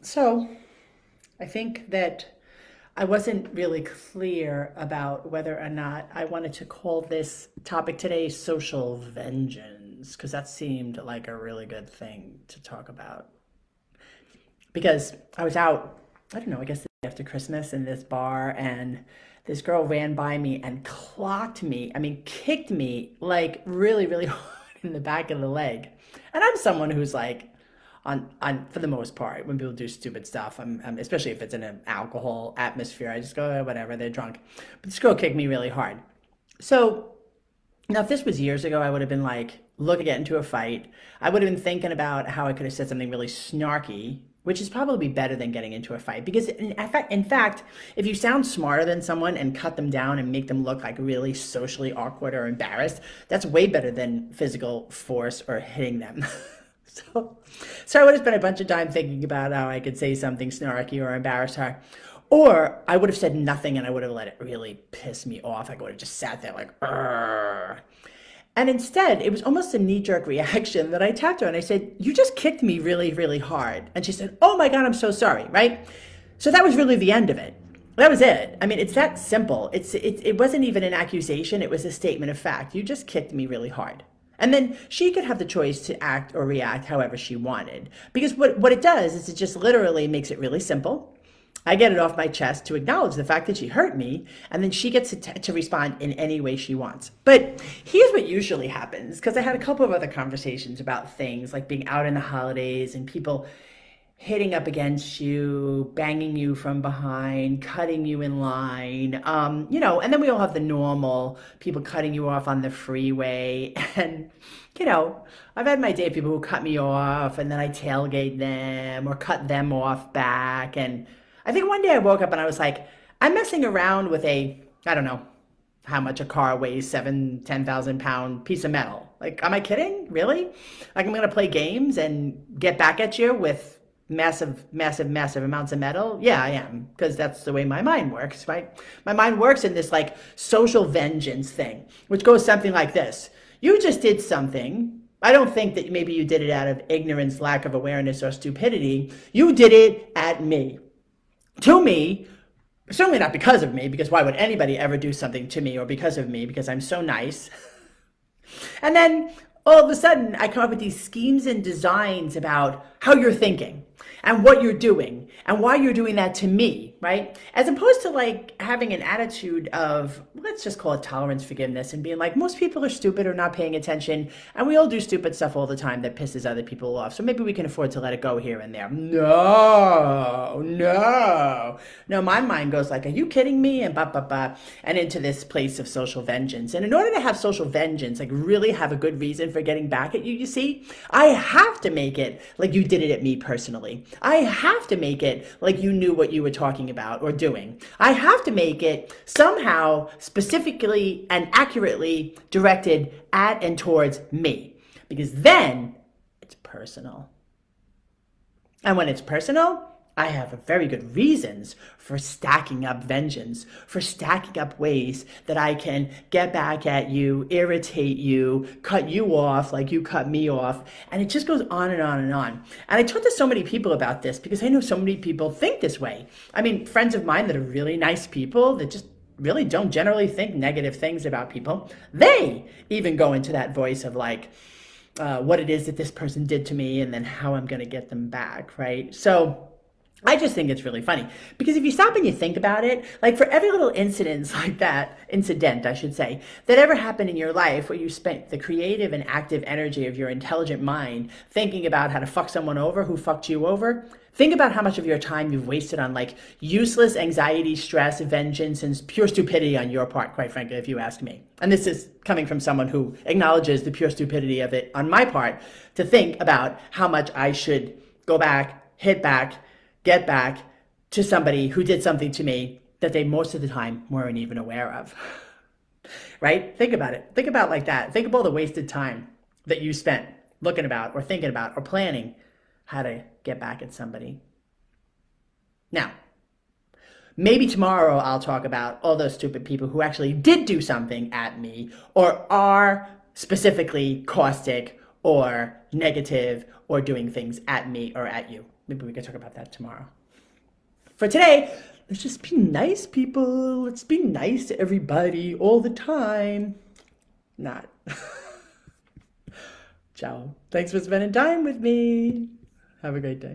So I think that I wasn't really clear about whether or not I wanted to call this topic today social vengeance, because that seemed like a really good thing to talk about. Because I was out, I don't know, I guess the day after Christmas in this bar, and this girl ran by me and clocked me. I mean, kicked me like really, really hard in the back of the leg. And I'm someone who's like, on for the most part, when people do stupid stuff, especially if it's in an alcohol atmosphere, I just go, whatever, they're drunk. But this girl kicked me really hard. So now, if this was years ago, I would have been like, look to get into a fight. I would have been thinking about how I could have said something really snarky, which is probably better than getting into a fight. Because in fact, if you sound smarter than someone and cut them down and make them look like really socially awkward or embarrassed, that's way better than physical force or hitting them. So, so I would have spent a bunch of time thinking about how I could say something snarky or embarrass her. Or I would have said nothing and I would have let it really piss me off. I would have just sat there like, "Arr." And instead, it was almost a knee-jerk reaction that I tapped her and I said, you just kicked me really, really hard. And she said, oh my God, I'm so sorry, right? So that was really the end of it. That was it. I mean, it's that simple. It wasn't even an accusation. It was a statement of fact. You just kicked me really hard. And then she could have the choice to act or react however she wanted. Because what it does is it just literally makes it really simple. I get it off my chest to acknowledge the fact that she hurt me, and then she gets to respond in any way she wants. But here's what usually happens, because I had a couple of other conversations about things like being out in the holidays and people hitting up against you, banging you from behind, cutting you in line, and then we all have the normal people cutting you off on the freeway. And, I've had my day of people who cut me off and then I tailgate them or cut them off back. And I think one day I woke up and I was like, I'm messing around with I don't know how much a car weighs, 10,000 pound piece of metal. Like, am I kidding? Really? Like, I'm going to play games and get back at you with massive, massive, massive amounts of metal? Yeah, I am, because that's the way my mind works, right? My mind works in this like social vengeance thing, which goes something like this. You just did something. I don't think that maybe you did it out of ignorance, lack of awareness, or stupidity. You did it at me. To me, certainly not because of me, because why would anybody ever do something to me or because of me, because I'm so nice. And then all of a sudden, I come up with these schemes and designs about how you're thinking and what you're doing and why you're doing that to me, right? As opposed to like having an attitude of, let's just call it tolerance, forgiveness, and being like, most people are stupid or not paying attention, and we all do stupid stuff all the time that pisses other people off. So maybe we can afford to let it go here and there. No, no. No, my mind goes like, are you kidding me? And and into this place of social vengeance. And in order to have social vengeance, like really have a good reason for getting back at you, you see, I have to make it like you did it at me personally. I have to make it like you knew what you were talking about or doing. I have to make it somehow specifically and accurately directed at and towards me, because then it's personal. And when it's personal, I have very good reasons for stacking up vengeance, for stacking up ways that I can get back at you, irritate you, cut you off like you cut me off. And it just goes on and on and on. And I talk to so many people about this because I know so many people think this way. I mean, friends of mine that are really nice people that just really don't generally think negative things about people, they even go into that voice of like, what it is that this person did to me and then how I'm going to get them back, right? So I just think it's really funny because if you stop and you think about it, like for every little incident like that, incident, I should say, that ever happened in your life where you spent the creative and active energy of your intelligent mind thinking about how to fuck someone over who fucked you over, think about how much of your time you've wasted on like useless anxiety, stress, vengeance, and pure stupidity on your part, quite frankly, if you ask me. And this is coming from someone who acknowledges the pure stupidity of it on my part, to think about how much I should go back, hit back, get back to somebody who did something to me that they most of the time weren't even aware of, right? Think about it. Think about it like that. Think of all the wasted time that you spent looking about or thinking about or planning how to get back at somebody. Now, maybe tomorrow I'll talk about all those stupid people who actually did do something at me or are specifically caustic or negative or doing things at me or at you. maybe we can talk about that tomorrow. For today, let's just be nice, people. Let's be nice to everybody all the time. Not. Ciao. Thanks for spending time with me. Have a great day.